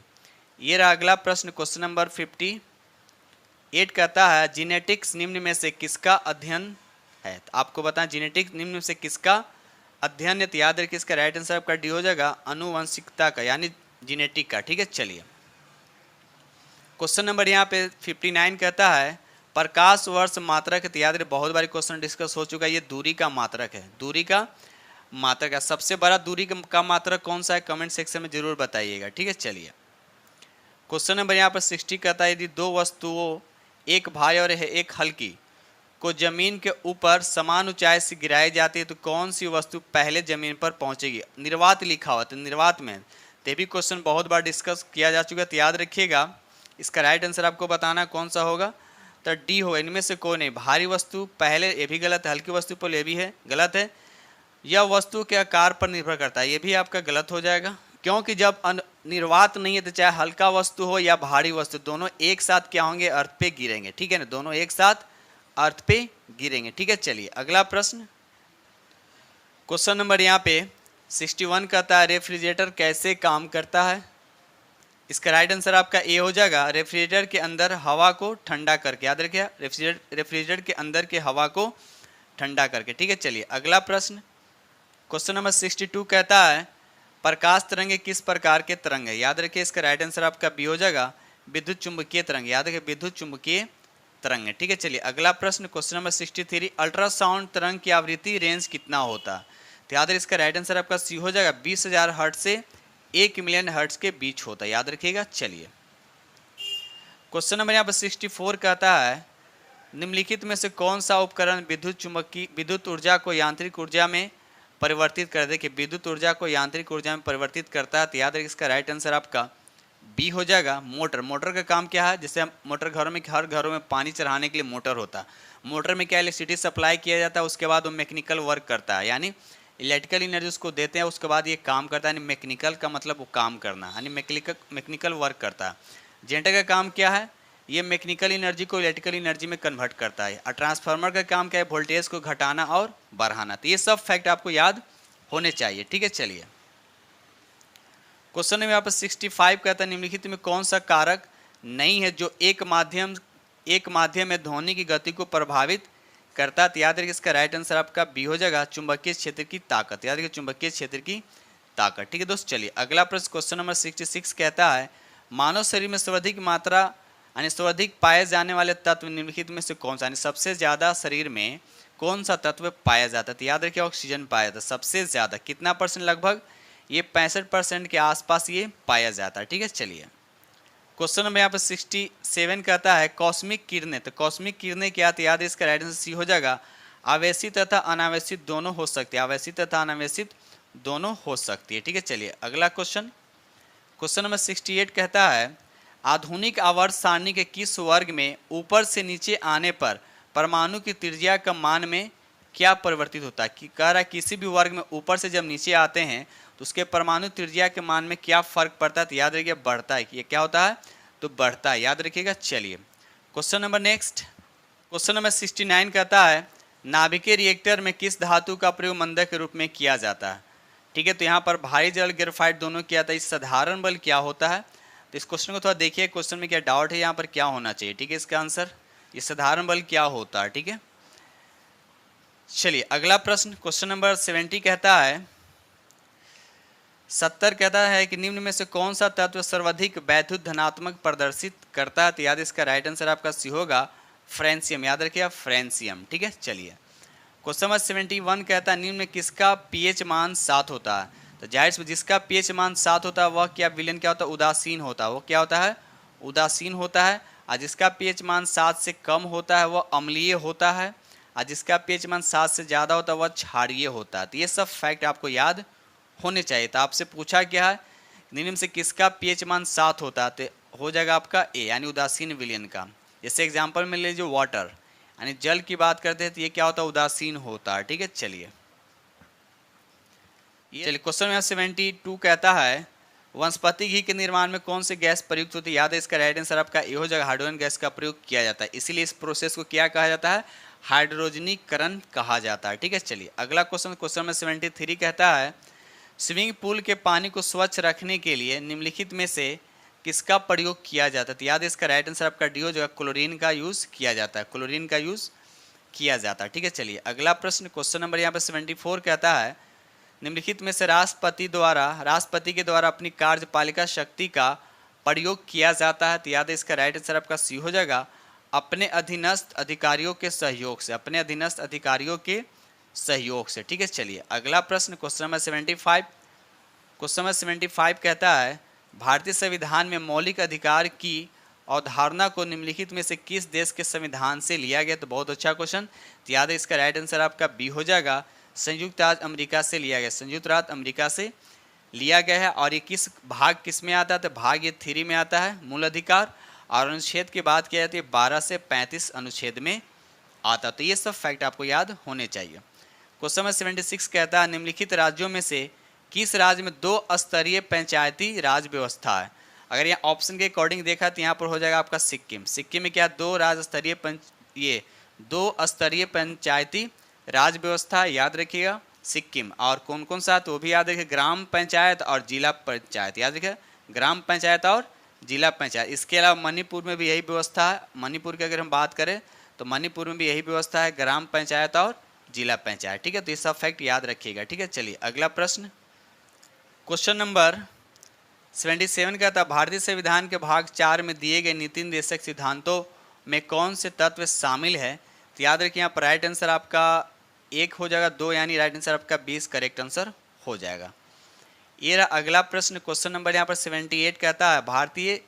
ये रहा अगला प्रश्न क्वेश्चन नंबर 58 कहता है जीनेटिक्स निम्न में से किसका अध्ययन है, तो आपको बताएं जीनेटिक्स निम्न में से किसका अध्ययन है, तो याद रखिए इसका राइट आंसर आपका डी हो जाएगा अनुवंशिकता का, यानी जीनेटिक का। ठीक है, चलिए क्वेश्चन नंबर यहाँ पे 59 कहता है प्रकाश वर्ष मात्रक है, तो याद रखिए बहुत बार क्वेश्चन डिस्कस हो चुका है, ये दूरी का मात्रक है। दूरी का मात्रक है, सबसे बड़ा दूरी का मात्रक कौन सा है कमेंट सेक्शन में जरूर बताइएगा। ठीक है, चलिए क्वेश्चन नंबर यहाँ पर 60 कहता है यदि दो वस्तुओं एक भारी और एक हल्की को जमीन के ऊपर समान ऊंचाई से गिराई जाती है तो कौन सी वस्तु पहले जमीन पर पहुंचेगी। निर्वात लिखा हुआ तो निर्वात में तो भी क्वेश्चन बहुत बार डिस्कस किया जा चुका है, तो याद रखिएगा इसका राइट आंसर आपको बताना कौन सा होगा, तो डी हो। इनमें से कोई नहीं, भारी वस्तु पहले ये भी गलत है, हल्की वस्तु पर ये भी है गलत है, यह वस्तु के आकार पर निर्भर करता है, ये भी आपका गलत हो जाएगा। क्योंकि जब निर्वात नहीं है तो चाहे हल्का वस्तु हो या भारी वस्तु दोनों एक साथ क्या होंगे अर्थ पे गिरेंगे। ठीक है ना, दोनों एक साथ अर्थ पे गिरेंगे। ठीक है, चलिए अगला प्रश्न क्वेश्चन नंबर यहाँ पे 61 कहता है रेफ्रिजरेटर कैसे काम करता है, इसका राइट आंसर आपका ए हो जाएगा रेफ्रिजरेटर के अंदर हवा को ठंडा करके। याद रखिए रेफ्रिजरेटर के अंदर के हवा को ठंडा करके। ठीक है, चलिए अगला प्रश्न क्वेश्चन नंबर 62 कहता है प्रकाश तरंग किस प्रकार के तरंग है? याद रखिए इसका राइट आंसर आपका बी हो जाएगा, विद्युत चुंबकीय तरंग। याद रखिए विद्युत चुंबकीय तरंग है। ठीक है, चलिए अगला प्रश्न क्वेश्चन नंबर 63, अल्ट्रासाउंड तरंग की आवृत्ति रेंज कितना होता है? तो याद रखिए इसका राइट आंसर आपका सी हो जाएगा, 20,000 हर्ट्ज से 1 मिलियन हर्ट्ज के बीच होता है। याद रखिएगा। चलिए क्वेश्चन नंबर यहाँ पर 64 कहता है, निम्नलिखित में से कौन सा उपकरण विद्युत ऊर्जा को यांत्रिक ऊर्जा में परिवर्तित कर दे? कि विद्युत ऊर्जा को यांत्रिक ऊर्जा में परिवर्तित करता है। तो याद रखिए इसका राइट आंसर आपका बी हो जाएगा, मोटर। मोटर का काम क्या है? जैसे मोटर घरों में, हर घरों में पानी चढ़ाने के लिए मोटर होता है। मोटर में क्या इलेक्ट्रिसिटी सप्लाई किया जाता है, उसके बाद वो मैकेनिकल वर्क करता है, यानी इलेक्ट्रिकल एनर्जी उसको देते हैं, उसके बाद ये काम करता है। यानी मैकेनिकल का मतलब वो काम करना, यानी मैकेनिकल वर्क करता है। जनरेटर का काम क्या है? ये मैकेनिकल एनर्जी को इलेक्ट्रिकल एनर्जी में कन्वर्ट करता है। और ट्रांसफार्मर का काम क्या है? वोल्टेज को घटाना और बढ़ाना। तो ये सब फैक्ट आपको याद होने चाहिए। ठीक है, चलिए क्वेश्चन में यहाँ पर 65 कहता है, निम्नलिखित में कौन सा कारक नहीं है जो एक माध्यम में ध्वनि की गति को प्रभावित करता है? तो याद रखिए इसका राइट आंसर आपका बी हो जाएगा, चुंबकीय क्षेत्र की ताकत। याद रखिए चुंबकीय क्षेत्र की ताकत। ठीक है दोस्त, चलिए अगला प्रश्न क्वेश्चन नंबर 66 कहता है, मानव शरीर में सर्वाधिक मात्रा यानी सर्वाधिक पाए जाने वाले तत्व निम्नलिखित में से कौन सा? यानी सबसे ज्यादा शरीर में कौन सा तत्व पाया जाता है? तो याद रखिए ऑक्सीजन पाया जाता है सबसे ज्यादा। कितना परसेंट? लगभग ये 65% के आसपास ये पाया जाता है। ठीक है, चलिए क्वेश्चन नंबर यहाँ पर 67 कहता है, कॉस्मिक किरणें। तो कॉस्मिक किरणें क्या? तो याद है इसका राइट आंसर सी हो जाएगा, आवेशित तथा अनावेशित दोनों हो सकती है। आवेशित तथा अनावेशित दोनों हो सकती है। ठीक है, चलिए अगला क्वेश्चन नंबर 68 कहता है, आधुनिक आवर्त सारणी के किस वर्ग में ऊपर से नीचे आने पर परमाणु की त्रिज्या का मान में क्या परिवर्तित होता है? कि कह रहा है किसी भी वर्ग में ऊपर से जब नीचे आते हैं तो उसके परमाणु त्रिज्या के मान में क्या फर्क पड़ता है? तो याद रखिए बढ़ता है। ये क्या होता है? तो बढ़ता है। याद रखिएगा। चलिए question number next question number 69 कहता है, नाभिकीय रिएक्टर में किस धातु का प्रयोग मंदक के रूप में किया जाता है? ठीक है, तो यहाँ पर भारी जल ग्रेफाइट दोनों किया था। इस साधारण बल क्या होता है? तो इस क्वेश्चन को थोड़ा देखिए, क्वेश्चन में क्या डाउट है, यहाँ पर क्या होना चाहिए। ठीक है, इसका आंसर ये साधारण बल क्या होता है। ठीक है, चलिए अगला प्रश्न क्वेश्चन नंबर 70 कहता है, 70 कहता है कि निम्न में से कौन सा तत्व सर्वाधिक वैद्युत धनात्मक प्रदर्शित करता है? तो याद इसका राइट आंसर आपका सी होगा, फ्रेंसियम। याद रखिए फ्रेंसियम। ठीक है, चलिए क्वेश्चन नंबर 71 कहता है, निम्न में किसका पीएच मान 7 होता है? तो जाहिर से जिसका पीएच मान 7 होता है वह क्या विलेन क्या होता है? उदासीन होता है। वो क्या होता है? उदासीन होता है। और जिसका पीएच मान 7 से कम होता है वह अम्लीय होता है। और जिसका पीएच मान 7 से ज़्यादा होता है वह क्षारीय होता है। तो ये सब फैक्ट आपको याद होने चाहिए। तो आपसे पूछा क्या है, निम्न से किसका पीएच मान 7 होता है? तो हो जाएगा आपका ए, यानी उदासीन विलयन का। जैसे एग्जाम्पल में ले लीजिए वाटर, यानी जल की बात करते हैं तो ये क्या होता है? उदासीन होता है। ठीक है, चलिए क्वेश्चन नंबर 72 कहता है, वनस्पति घी के निर्माण में कौन सी गैस प्रयुक्त होती है? याद है इसका राइट आंसर आपका ए हो जाएगा, हाइड्रोजन गैस का प्रयोग किया जाता है। इसीलिए इस प्रोसेस को क्या कहा जाता है? हाइड्रोजनीकरण कहा जाता है। ठीक है, चलिए अगला क्वेश्चन नंबर 73 कहता है, स्विमिंग पूल के पानी को स्वच्छ रखने के लिए निम्नलिखित में से किसका प्रयोग किया जाता है? तो याद है इसका राइट आंसर आपका डी हो जाएगा, क्लोरीन का यूज़ किया जाता है। क्लोरीन का यूज़ किया जाता है। ठीक है, चलिए अगला प्रश्न क्वेश्चन नंबर यहाँ पर 74 कहता है, निम्नलिखित में से राष्ट्रपति के द्वारा अपनी कार्यपालिका शक्ति का प्रयोग किया जाता है? तो याद है इसका राइट आंसर आपका सी हो जाएगा, अपने अधीनस्थ अधिकारियों के सहयोग से। अपने अधीनस्थ अधिकारियों के सहयोग से। ठीक है, चलिए अगला प्रश्न क्वेश्चन नंबर 75 कहता है, भारतीय संविधान में मौलिक अधिकार की अवधारणा को निम्नलिखित में से किस देश के संविधान से लिया गया? तो बहुत अच्छा क्वेश्चन। तो याद है इसका राइट आंसर आपका बी हो जाएगा, संयुक्त राज्य अमेरिका से लिया गया। संयुक्त राज्य अमेरिका से लिया गया है। और ये किस में आता है? तो भाग ये 3 में आता है, मूल अधिकार। और अनुच्छेद की बात की जाती है 12 से 35 अनुच्छेद में आता है। तो ये सब फैक्ट आपको याद होने चाहिए। क्वेश्चन नंबर 76 कहता है, निम्नलिखित राज्यों में से किस राज्य में 2 स्तरीय पंचायती राज व्यवस्था है? अगर यहाँ ऑप्शन के अकॉर्डिंग देखा तो यहाँ पर हो जाएगा आपका सिक्किम। सिक्किम में क्या 2 स्तरीय पंचायती राज व्यवस्था, याद रखिएगा सिक्किम। और कौन कौन सा? तो वो भी याद रखिए, ग्राम पंचायत और जिला पंचायत। याद रखिए ग्राम पंचायत और जिला पंचायत। इसके अलावा मणिपुर में भी यही व्यवस्था है। मणिपुर की अगर हम बात करें तो मणिपुर में भी यही व्यवस्था है, ग्राम पंचायत और जिला पंचायत। ठीक है, तो ये सब फैक्ट याद रखिएगा। ठीक है, चलिए अगला प्रश्न क्वेश्चन नंबर 77 कहता है भारतीय संविधान के भाग 4 में दिए गए नीति निर्देशक सिद्धांतों में कौन से तत्व शामिल है। तो याद रखिए यहाँ पर राइट आंसर आपका 1 हो जाएगा, 2 यानी राइट आंसर आपका 20 करेक्ट आंसर हो जाएगा। ये रहा अगला प्रश्न। क्वेश्चन नंबर यहाँ पर 78 कहता है भारतीय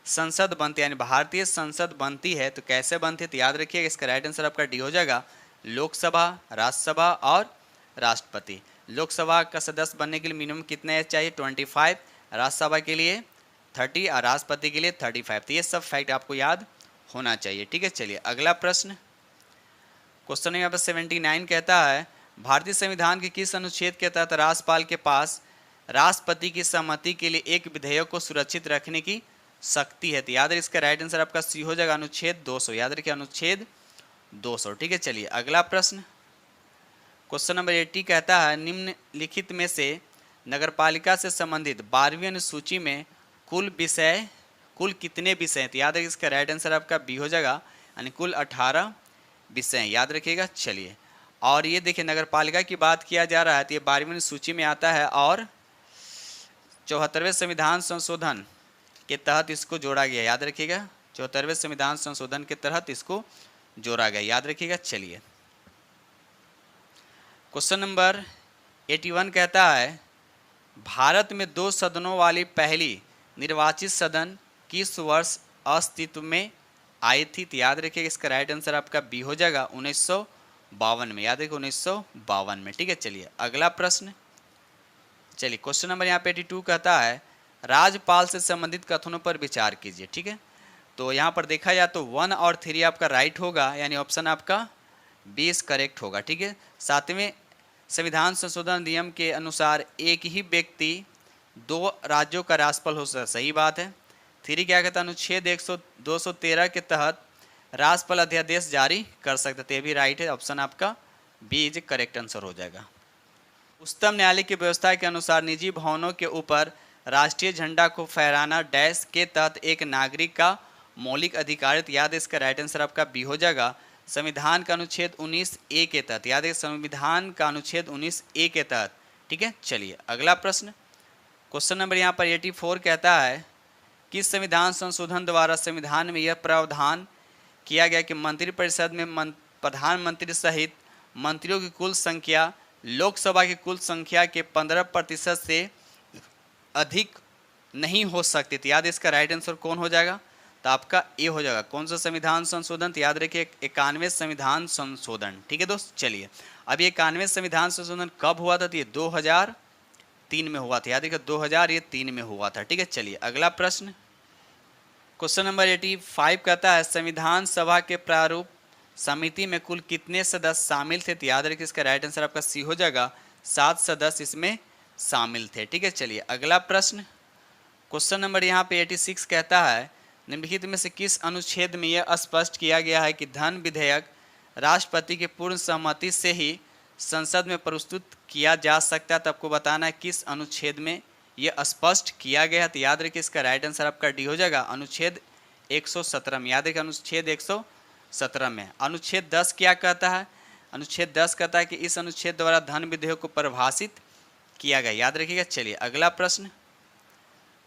संसद बनती है, यानी भारतीय संसद बनती है तो कैसे बनती है। तो याद रखिएगा इसका राइट आंसर आपका डी हो जाएगा, लोकसभा, राज्यसभा और राष्ट्रपति। लोकसभा का सदस्य बनने के लिए मिनिमम कितने एज चाहिए 25, राज्यसभा के लिए 30 और राष्ट्रपति के लिए 35। तो ये सब फैक्ट आपको याद होना चाहिए, ठीक है। चलिए अगला प्रश्न। क्वेश्चन यहाँ पर 79 कहता है भारतीय संविधान के किस अनुच्छेद के तहत राज्यपाल के पास राष्ट्रपति की सहमति के लिए एक विधेयक को सुरक्षित रखने की शक्ति है। तो याद रखिए इसका राइट आंसर आपका सी हो जाएगा, अनुच्छेद 200। याद रखिए अनुच्छेद 200, ठीक है। चलिए अगला प्रश्न। क्वेश्चन नंबर 80 कहता है निम्नलिखित में से नगरपालिका से संबंधित 12वीं अनुसूची में कुल कितने विषय हैं। तो याद रखिए इसका राइट आंसर आपका बी हो जाएगा, यानी कुल 18 विषय हैं, याद रखिएगा। चलिए और ये देखिए नगरपालिका की बात किया जा रहा है तो ये 12वीं अनुसूची में आता है और 74वें संविधान संशोधन के तहत इसको जोड़ा गया, याद रखिएगा। 74वें संविधान संशोधन के तहत इसको जोड़ा गया, याद रखिएगा। चलिए क्वेश्चन नंबर 81 कहता है भारत में 2 सदनों वाली पहली निर्वाचित सदन किस वर्ष अस्तित्व में आई थी। तो याद रखिएगा इसका राइट आंसर आपका बी हो जाएगा, 1952 में। याद रखिए 1952 में, ठीक है। चलिए अगला प्रश्न। चलिए क्वेश्चन नंबर यहाँ पे 82 कहता है राज्यपाल से संबंधित कथनों पर विचार कीजिए, ठीक है। तो यहाँ पर देखा जाए तो 1 और 3 आपका राइट होगा, यानी ऑप्शन आपका 20 करेक्ट होगा, ठीक है। 7वें संविधान संशोधन अधिनियम के अनुसार एक ही व्यक्ति 2 राज्यों का राज्यपाल हो सकता है, सही बात है। 3 क्या कहता है अनुच्छेद 213 के तहत राज्यपाल अध्यादेश जारी कर सकते, तो ये भी राइट है, ऑप्शन आपका बी इज करेक्ट आंसर हो जाएगा। उच्चतम न्यायालय की व्यवस्था के अनुसार निजी भवनों के ऊपर राष्ट्रीय झंडा को फहराना डैश के तहत एक नागरिक का मौलिक अधिकार। याद है इसका राइट आंसर आपका बी हो जाएगा, संविधान का अनुच्छेद 19A के तहत। याद है संविधान का अनुच्छेद 19A के तहत, ठीक है। चलिए अगला प्रश्न। क्वेश्चन नंबर यहाँ पर 84 कहता है किस संविधान संशोधन द्वारा संविधान में यह प्रावधान किया गया कि मंत्रिपरिषद में प्रधानमंत्री सहित मंत्रियों की कुल संख्या लोकसभा की कुल संख्या के 15% से अधिक नहीं हो सकती। तो याद है इसका राइट आंसर कौन हो जाएगा, तो आपका ए हो जाएगा। कौन सा संविधान संशोधन, तो याद रखिए 91वें संविधान संशोधन, ठीक है दोस्त। चलिए अब ये 91वें संविधान संशोधन कब हुआ था, तो ये 2003 में हुआ था, याद रखिए 2003 में हुआ था, ठीक है। चलिए अगला प्रश्न। क्वेश्चन नंबर 85 कहता है संविधान सभा के प्रारूप समिति में कुल कितने सदस्य शामिल थे। तो याद रखिए इसका राइट आंसर आपका सी हो जाएगा, 7 सदस्य इसमें शामिल थे, ठीक है। चलिए अगला प्रश्न। क्वेश्चन नंबर यहाँ पे 86 कहता है निम्नलिखित में से किस अनुच्छेद में यह स्पष्ट किया गया है कि धन विधेयक राष्ट्रपति के पूर्ण सहमति से ही संसद में प्रस्तुत किया जा सकता है। तो आपको बताना है किस अनुच्छेद में यह स्पष्ट किया गया है। तो याद रखिए इसका राइट आंसर आपका डी हो जाएगा, अनुच्छेद 117 में। याद रखिए अनुच्छेद 117 में। अनुच्छेद 10 क्या कहता है, अनुच्छेद 10 कहता है कि इस अनुच्छेद द्वारा धन विधेयक को परिभाषित किया गया, याद रखिएगा। चलिए अगला प्रश्न।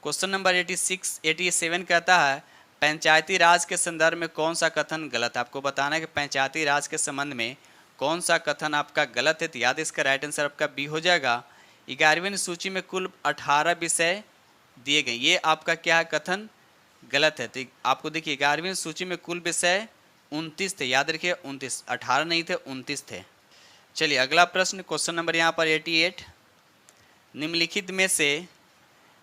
क्वेश्चन नंबर 87 कहता है पंचायती राज के संदर्भ में कौन सा कथन गलत है। आपको बताना है कि पंचायती राज के संबंध में कौन सा कथन आपका गलत है। तो याद है इसका राइट आंसर आपका बी हो जाएगा। 11वीं सूची में कुल 18 विषय दिए गए, ये आपका क्या है कथन गलत है। तो आपको देखिए 11वीं सूची में कुल विषय 29 थे, याद रखिए 29, 18 नहीं थे 29 थे। चलिए अगला प्रश्न। क्वेश्चन नंबर यहाँ पर 88 निम्नलिखित में से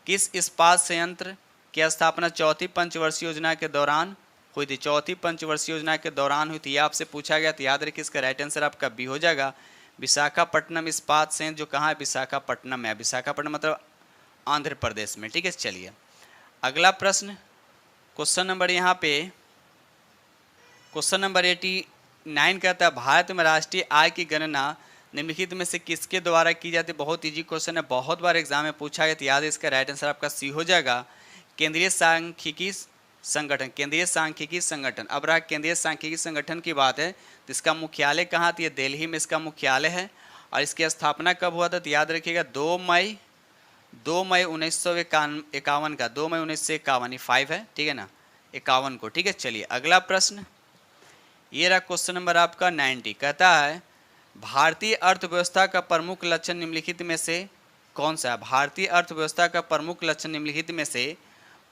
किस इस्पात संयंत्र की स्थापना चौथी पंचवर्षीय योजना के दौरान हुई थी। चौथी पंचवर्षीय योजना के दौरान हुई थी, ये आपसे पूछा गया। तो याद रखिए इसका राइट आंसर आपका बी हो जाएगा, विशाखापट्टनम इस्पात संयंत्र, जो कहाँ है विशाखापट्टनम है। विशाखापट्टनम मतलब आंध्र प्रदेश में, ठीक है। चलिए अगला प्रश्न। क्वेश्चन नंबर यहाँ पे क्वेश्चन नंबर 89 कहता है भारत में राष्ट्रीय आय की गणना निम्नलिखित में से किसके द्वारा की जाती है। बहुत इजी क्वेश्चन है, बहुत बार एग्जाम में पूछा गया। तो याद है इसका राइट आंसर आपका सी हो जाएगा, केंद्रीय सांख्यिकी संगठन। केंद्रीय सांख्यिकी संगठन। अब रहा केंद्रीय सांख्यिकी संगठन की बात है तो इसका मुख्यालय कहाँ था, ये दिल्ली में इसका मुख्यालय है। और इसकी स्थापना कब हुआ था, तो याद रखिएगा 2 मई 2 मई 1951 का, 2 मई 1951 5 है, ठीक है ना, 51 को, ठीक है। चलिए अगला प्रश्न, ये रहा क्वेश्चन नंबर आपका 90। कहता है भारतीय अर्थव्यवस्था का प्रमुख लक्षण निम्नलिखित में से कौन सा है? भारतीय अर्थव्यवस्था का प्रमुख लक्षण निम्नलिखित में से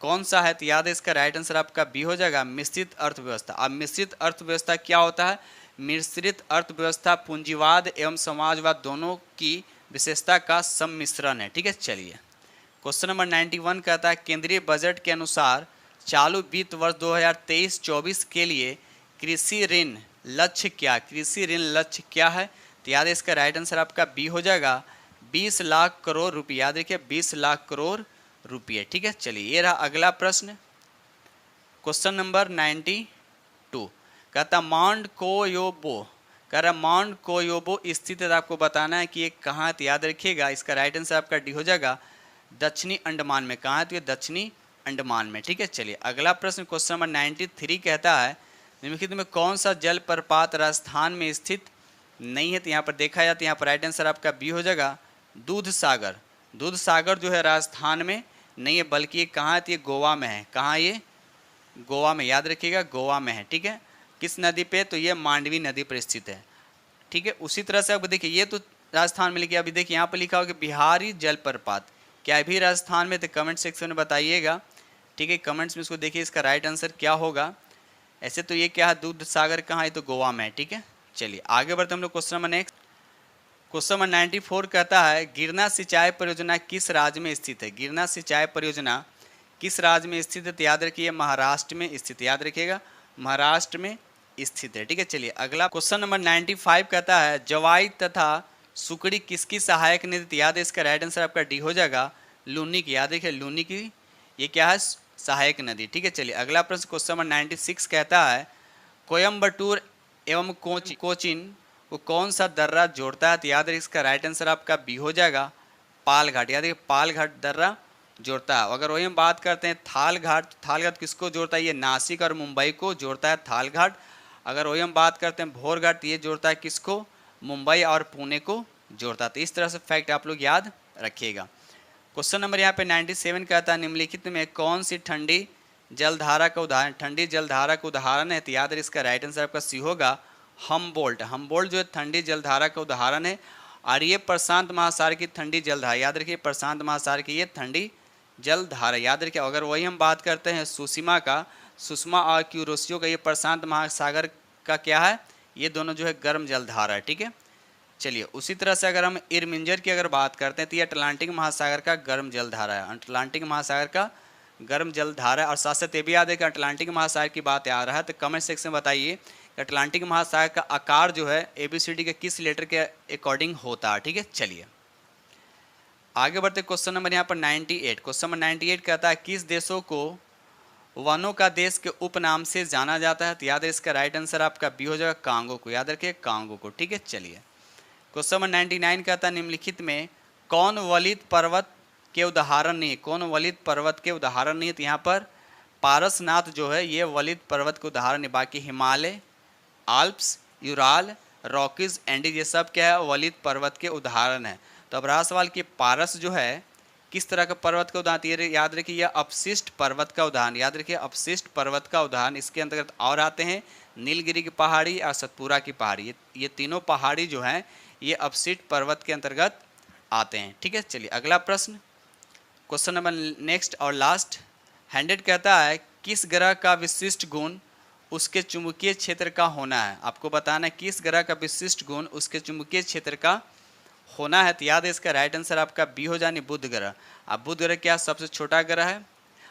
कौन सा है? तो याद है इसका राइट आंसर आपका बी हो जाएगा, मिश्रित अर्थव्यवस्था। अब मिश्रित अर्थव्यवस्था क्या होता है? मिश्रित अर्थव्यवस्था पूंजीवाद एवं समाजवाद दोनों की विशेषता का सम्मिश्रण है, ठीक है। चलिए क्वेश्चन नंबर 91 कहता है केंद्रीय बजट के अनुसार चालू वित्त वर्ष 2023-24 के लिए कृषि ऋण लक्ष्य क्या? कृषि ऋण लक्ष्य क्या है? तो याद है इसका राइट आंसर आपका बी हो जाएगा, 20 लाख करोड़ रुपये। याद रखिए 20 लाख करोड़ रुपये, ठीक है। चलिए ये रहा अगला प्रश्न, क्वेश्चन नंबर 92। कहता माउंट कोयोबो, कह रहा माउंट कोयोबो स्थित है, आपको बताना है कि ये कहाँ है। तो याद रखिएगा इसका राइट आंसर आपका डी हो जाएगा, दक्षिणी अंडमान में। कहाँ है? तो ये दक्षिणी अंडमान में, ठीक है। चलिए अगला प्रश्न क्वेश्चन नंबर 93 कहता है निम्नलिखित में कौन सा जलप्रपात राजस्थान में स्थित नहीं है? तो यहाँ पर देखा जाए तो यहाँ पर राइट आंसर आपका बी हो जाएगा, दूध सागर। दूध सागर जो है राजस्थान में नहीं है, बल्कि ये कहाँ है? तो ये गोवा में है। कहाँ? ये गोवा में, याद रखिएगा गोवा में है, ठीक है। किस नदी पे? तो ये मांडवी नदी पर स्थित है, ठीक है। उसी तरह से अब देखिए ये तो राजस्थान में, लेकिन अभी देखिए यहाँ पर लिखा होगा बिहारी जलप्रपात, क्या भी राजस्थान में? तो कमेंट सेक्शन में बताइएगा, ठीक है। कमेंट्स में इसको देखिए इसका राइट आंसर क्या होगा। ऐसे तो ये क्या है, दूध सागर कहाँ है? तो गोवा में है, ठीक है। चलिए आगे बढ़ते हम लोग question number next. Question number 94 कहता है गिरना सिंचाई परियोजना किस राज्य में स्थित है? गिरना सिंचाई परियोजना किस राज्य में स्थित है? तो याद रखिए महाराष्ट्र में स्थित है, याद रखिएगा महाराष्ट्र में स्थित है, ठीक है। चलिए अगला क्वेश्चन नंबर 95 कहता है जवाई तथा सुकड़ी किसकी सहायक नदी? तो याद है इसका राइट आंसर आपका डी हो जाएगा, लूनी की। याद रखिए लूनी की ये क्या है? सहायक नदी, ठीक है। चलिए अगला प्रश्न क्वेश्चन नंबर 96 कहता है कोयम्बटूर एवं कोचिन को कौन सा दर्रा जोड़ता है? तो याद रखिए इसका राइट आंसर आपका बी हो जाएगा, पालघाट। याद रखिए पालघाट दर्रा जोड़ता है। अगर वही हम बात करते हैं थालघाट, थालघाट किसको जोड़ता है? ये नासिक और मुंबई को जोड़ता है थालघाट। अगर वही हम बात करते हैं भोरघाट, ये जोड़ता है किसको? मुंबई और पुणे को जोड़ता है। तो इस तरह से फैक्ट आप लोग याद रखिएगा। क्वेश्चन नंबर यहाँ पे 97 कहता है निम्नलिखित में कौन सी ठंडी जलधारा का उदाहरण, ठंडी जलधारा का उदाहरण है? तो याद है इसका राइट आंसर आपका सी होगा, हमबोल्ट। हमबोल्ट जो है ठंडी जलधारा का उदाहरण है। और ये प्रशांत महासागर की ठंडी जलधारा, याद रखिए प्रशांत महासागर की ये ठंडी जलधारा, याद रखिए। अगर वही हम बात करते हैं सुषमा का, सुषमा और क्यूरोसियो का, ये प्रशांत महासागर का क्या है? ये दोनों जो है गर्म जलधारा है, ठीक है। चलिए उसी तरह से अगर हम इरमिंजर की अगर बात करते हैं तो ये अटलांटिक महासागर का गर्म जलधारा है, अटलांटिक महासागर का गर्म जलधारा है। और साथ साथ ये भी याद है कि अटलांटिक महासागर की बात आ रहा है तो कमेंट सेक्शन में बताइए कि अटलांटिक महासागर का आकार जो है ABCD के किस लेटर के अकॉर्डिंग होता है, ठीक है। चलिए आगे बढ़ते क्वेश्चन नंबर यहाँ पर 98। क्वेश्चन नंबर 98 कहता है किस देशों को वनों का देश के उपनाम से जाना जाता है? तो याद है इसका राइट आंसर आपका बी हो जाएगा, कांगो को। याद रखिए कांगो को, ठीक है। चलिए क्वेश्चन नंबर 99 कहता है निम्नलिखित में कौन वलित पर्वत के उदाहरण नहीं है? कौन वलित पर्वत के उदाहरण नहीं है? तो यहाँ पर पारसनाथ जो है ये वलित पर्वत के उदाहरण है। बाकी Himalaya, Alps, Ural, Rockies, Andes ये सब क्या है? वलित पर्वत के उदाहरण है। तो अब रहा सवाल कि पारस जो है किस तरह का पर्वत का उदाहरण? ये याद रखिए यह अपशिष्ट पर्वत का उदाहरण, याद रखिए अपशिष्ट पर्वत का उदाहरण। इसके अंतर्गत और आते हैं नीलगिरी की पहाड़ी और सतपुरा की पहाड़ी, ये तीनों पहाड़ी जो हैं ये अपशिष्ट पर्वत के अंतर्गत आते हैं, ठीक है। चलिए अगला प्रश्न क्वेश्चन नंबर नेक्स्ट और लास्ट 100 कहता है किस ग्रह का विशिष्ट गुण उसके चुंबकीय क्षेत्र का होना है? आपको बताना है किस ग्रह का विशिष्ट गुण उसके चुंबकीय क्षेत्र का होना है। तो याद है इसका राइट आंसर आपका बी हो जानी बुध ग्रह। अब बुध ग्रह क्या सबसे छोटा ग्रह है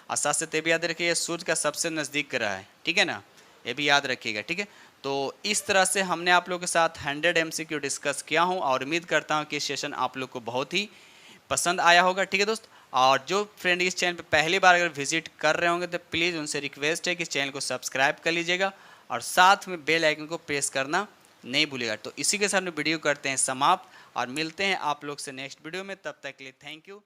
और साथ साथ ये भी याद रखिए सूर्य का सबसे नज़दीक ग्रह है, ठीक है ना, ये भी याद रखिएगा, ठीक है। तो इस तरह से हमने आप लोगों के साथ 100 MCQ डिस्कस किया हूँ और उम्मीद करता हूँ कि सेशन आप लोग को बहुत ही पसंद आया होगा, ठीक है दोस्त। और जो फ्रेंड इस चैनल पे पहली बार अगर विजिट कर रहे होंगे तो प्लीज़ उनसे रिक्वेस्ट है कि चैनल को सब्सक्राइब कर लीजिएगा और साथ में बेल आइकन को प्रेस करना नहीं भूलिएगा। तो इसी के साथ में वीडियो करते हैं समाप्त और मिलते हैं आप लोग से नेक्स्ट वीडियो में। तब तक के लिए थैंक यू।